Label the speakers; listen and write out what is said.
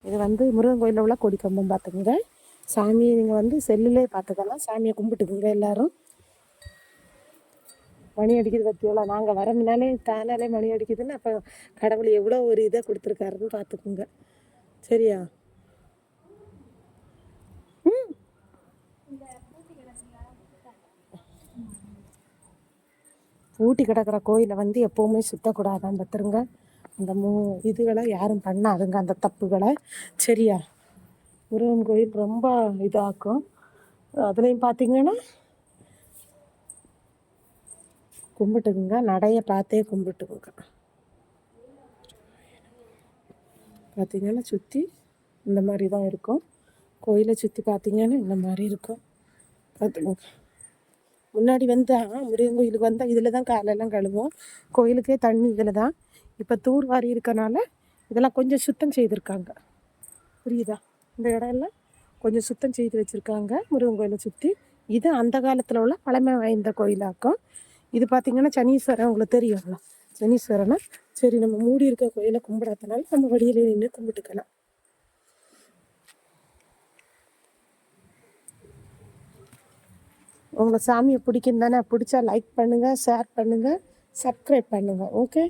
Speaker 1: இது வந்து முருகன் கோயிலில் உள்ள கொடி கம்பம் பார்த்துக்குங்க. சாமியை நீங்கள் வந்து செல்லுலே பார்த்துக்கலாம். சாமியை கும்பிட்டுக்குங்க எல்லாரும். மணி அடிக்குது பற்றியோல நாங்கள் வர முன்னாலே தானாலே மணி அடிக்குதுன்னு அப்போ கடவுள் எவ்வளோ ஒரு இதை கொடுத்துருக்காருன்னு பார்த்துக்குங்க. சரியா? பூட்டி கிடக்கிற கோயிலை வந்து எப்போவுமே சுத்தக்கூடாதான் பார்த்துருங்க. அந்த இதுகளை யாரும் பண்ணாதுங்க, அந்த தப்புகளை. சரியா? முருகன் கோயில் ரொம்ப இதாக்கும். அதுலேயும் பார்த்தீங்கன்னா கும்பிட்டுக்குங்க, நடைய பார்த்தே கும்பிட்டுக்குங்க. பார்த்தீங்கன்னா சுற்றி இந்த மாதிரி தான் இருக்கும். கோயிலை சுற்றி பார்த்தீங்கன்னா இந்த மாதிரி இருக்கும். பார்த்துக்கோங்க. முன்னாடி வந்தால் முருகன் கோயிலுக்கு வந்தால் இதில் தான் காலெல்லாம் கழுவோம். கோயிலுக்கே தண்ணி இதில் தான். இப்போ தூர் வாரி இருக்கனால இதெல்லாம் கொஞ்சம் சுத்தம் செய்திருக்காங்க. புரியுதா? இந்த இடம் எல்லாம் கொஞ்சம் சுத்தம் செய்து வச்சுருக்காங்க முருகன் கோயிலை சுற்றி. இது அந்த காலத்தில் உள்ள பழமை வாய்ந்த கோயிலாக்கும். இது பார்த்திங்கன்னா சனீஸ்வரன் உங்களுக்கு தெரியும்ல, சனீஸ்வரனை. சரி, நம்ம மூடி இருக்க கோயிலை கும்பிடாதனால நம்ம வழியில் நின்று கும்பிட்டுக்கலாம். உங்களை சாமியை பிடிக்கும் தானே? பிடிச்சா லைக் பண்ணுங்கள், ஷேர் பண்ணுங்கள், சப்ஸ்கிரைப் பண்ணுங்கள். ஓகே.